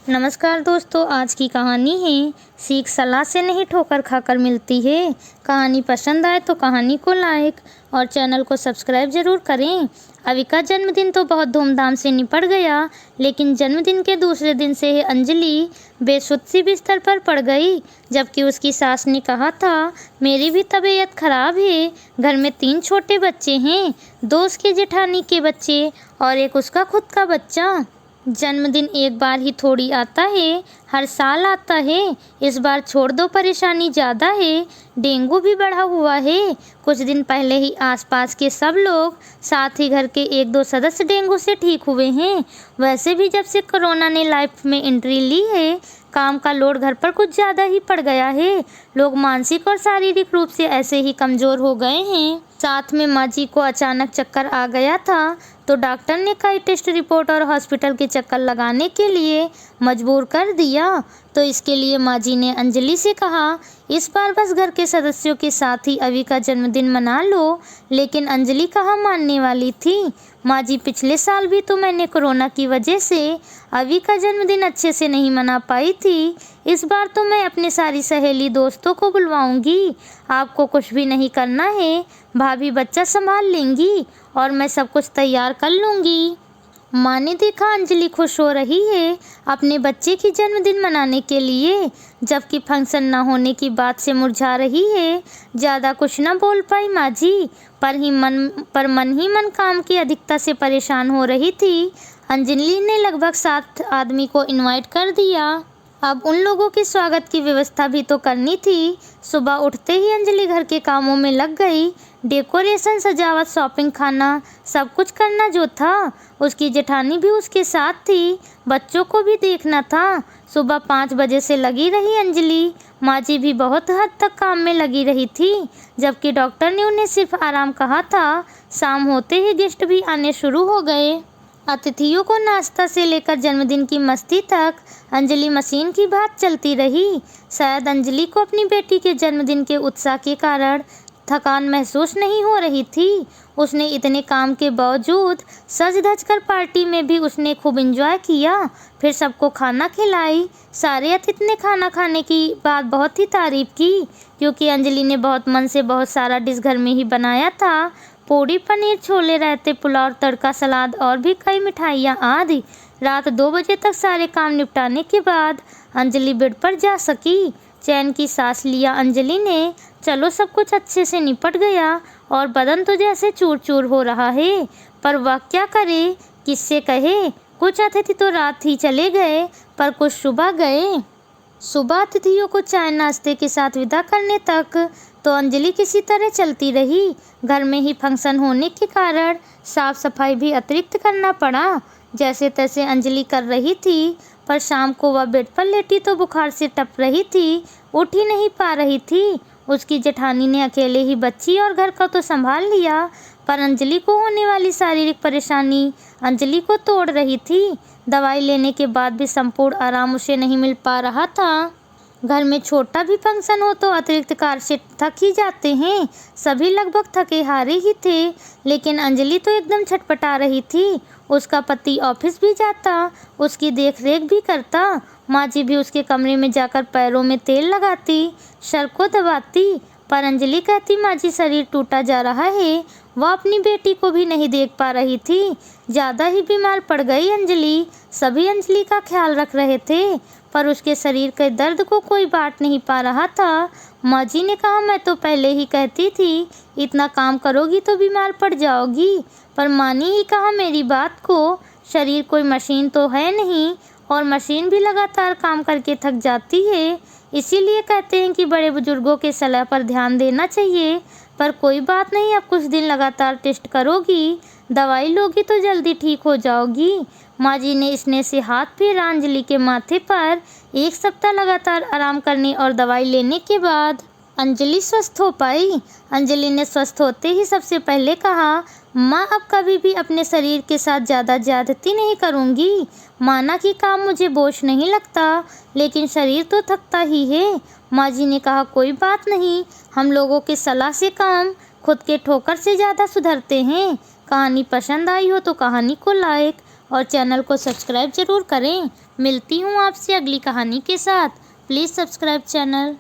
नमस्कार दोस्तों, आज की कहानी है सीख सलाह से नहीं ठोकर खाकर मिलती है। कहानी पसंद आए तो कहानी को लाइक और चैनल को सब्सक्राइब ज़रूर करें। अवी का जन्मदिन तो बहुत धूमधाम से निपट गया, लेकिन जन्मदिन के दूसरे दिन से ही अंजलि बेसुध सी बिस्तर पर पड़ गई। जबकि उसकी सास ने कहा था, मेरी भी तबीयत खराब है, घर में 3 छोटे बच्चे हैं, 2 उसकी जेठानी के बच्चे और एक उसका खुद का बच्चा। जन्मदिन एक बार ही थोड़ी आता है, हर साल आता है। इस बार छोड़ दो, परेशानी ज़्यादा है, डेंगू भी बढ़ा हुआ है। कुछ दिन पहले ही आसपास के सब लोग, साथ ही घर के 1-2 सदस्य डेंगू से ठीक हुए हैं। वैसे भी जब से कोरोना ने लाइफ में एंट्री ली है, काम का लोड घर पर कुछ ज़्यादा ही पड़ गया है। लोग मानसिक और शारीरिक रूप से ऐसे ही कमज़ोर हो गए हैं। साथ में माँ जी को अचानक चक्कर आ गया था, तो डॉक्टर ने कई टेस्ट रिपोर्ट और हॉस्पिटल के चक्कर लगाने के लिए मजबूर कर दिया। तो इसके लिए माँ जी ने अंजलि से कहा, इस बार बस घर के सदस्यों के साथ ही अवी का जन्मदिन मना लो। लेकिन अंजलि कहाँ मानने वाली थी। माँ जी, पिछले साल भी तो मैंने कोरोना की वजह से अवी का जन्मदिन अच्छे से नहीं मना पाई थी। इस बार तो मैं अपनी सारी सहेली दोस्तों को बुलवाऊंगी। आपको कुछ भी नहीं करना है, भाभी बच्चा संभाल लेंगी और मैं सब कुछ तैयार कर लूँगी। माँ ने देखा अंजलि खुश हो रही है अपने बच्चे की जन्मदिन मनाने के लिए, जबकि फंक्शन न होने की बात से मुरझा रही है। ज़्यादा कुछ न बोल पाई माँ जी, पर मन ही मन काम की अधिकता से परेशान हो रही थी। अंजलि ने लगभग 7 आदमी को इनवाइट कर दिया। अब उन लोगों के स्वागत की व्यवस्था भी तो करनी थी। सुबह उठते ही अंजलि घर के कामों में लग गई। डेकोरेशन, सजावट, शॉपिंग, खाना, सब कुछ करना जो था। उसकी जेठानी भी उसके साथ थी, बच्चों को भी देखना था। सुबह 5 बजे से लगी रही अंजलि। माँ जी भी बहुत हद तक काम में लगी रही थी, जबकि डॉक्टर ने उन्हें सिर्फ आराम कहा था। शाम होते ही गेस्ट भी आने शुरू हो गए। अतिथियों को नाश्ता से लेकर जन्मदिन की मस्ती तक अंजलि मशीन की बात चलती रही। शायद अंजलि को अपनी बेटी के जन्मदिन के उत्साह के कारण थकान महसूस नहीं हो रही थी। उसने इतने काम के बावजूद सज धज कर पार्टी में भी उसने खूब एंजॉय किया। फिर सबको खाना खिलाई। सारे अतिथि ने खाना खाने की बाद बहुत ही तारीफ की, क्योंकि अंजलि ने बहुत मन से बहुत सारा डिश घर में ही बनाया था। पूड़ी, पनीर, छोले, रायते, पुलाव, तड़का, सलाद और भी कई मिठाइयाँ आदि। रात 2 बजे तक सारे काम निपटाने के बाद अंजलि बेड पर जा सकी। चैन की सांस लिया अंजलि ने। चलो, सब कुछ अच्छे से निपट गया और बदन तो जैसे चूर चूर हो रहा है, पर वह क्या करे, किससे कहे। कुछ अतिथि तो रात ही चले गए, पर कुछ सुबह गए। सुबह अतिथियों को चाय नाश्ते के साथ विदा करने तक तो अंजलि किसी तरह चलती रही। घर में ही फंक्शन होने के कारण साफ सफाई भी अतिरिक्त करना पड़ा। जैसे तैसे अंजलि कर रही थी, पर शाम को वह बेड पर लेटी तो बुखार से टप रही थी, उठ ही नहीं पा रही थी। उसकी जेठानी ने अकेले ही बच्ची और घर का तो संभाल लिया, पर अंजलि को होने वाली शारीरिक परेशानी अंजलि को तोड़ रही थी। दवाई लेने के बाद भी संपूर्ण आराम उसे नहीं मिल पा रहा था। घर में छोटा भी फंक्शन हो तो अतिरिक्त कार्य से थक ही जाते हैं। सभी लगभग थके हारे ही थे, लेकिन अंजलि तो एकदम छटपटा रही थी। उसका पति ऑफिस भी जाता, उसकी देखरेख भी करता। माँ जी भी उसके कमरे में जाकर पैरों में तेल लगाती, सर को दबाती, पर अंजलि कहती, माँ जी शरीर टूटा जा रहा है। वह अपनी बेटी को भी नहीं देख पा रही थी। ज़्यादा ही बीमार पड़ गई अंजलि। सभी अंजलि का ख्याल रख रहे थे, पर उसके शरीर के दर्द को कोई बांट नहीं पा रहा था। माँ जी ने कहा, मैं तो पहले ही कहती थी, इतना काम करोगी तो बीमार पड़ जाओगी, पर मानी ही कहा मेरी बात को। शरीर कोई मशीन तो है नहीं, और मशीन भी लगातार काम करके थक जाती है। इसीलिए कहते हैं कि बड़े बुजुर्गों के सलाह पर ध्यान देना चाहिए। पर कोई बात नहीं, अब कुछ दिन लगातार टेस्ट करोगी, दवाई लोगी तो जल्दी ठीक हो जाओगी। माँ जी ने स्नेह से हाथ फेरा अंजलि के माथे पर। 1 सप्ताह लगातार आराम करने और दवाई लेने के बाद अंजलि स्वस्थ हो पाई। अंजलि ने स्वस्थ होते ही सबसे पहले कहा, माँ अब कभी भी अपने शरीर के साथ ज़्यादा ज्यादती नहीं करूँगी। माना कि काम मुझे बोझ नहीं लगता, लेकिन शरीर तो थकता ही है। माँ जी ने कहा, कोई बात नहीं, हम लोगों की सलाह से काम खुद के ठोकर से ज़्यादा सुधरते हैं। कहानी पसंद आई हो तो कहानी को लाइक और चैनल को सब्सक्राइब जरूर करें। मिलती हूँ आपसे अगली कहानी के साथ। Please subscribe channel.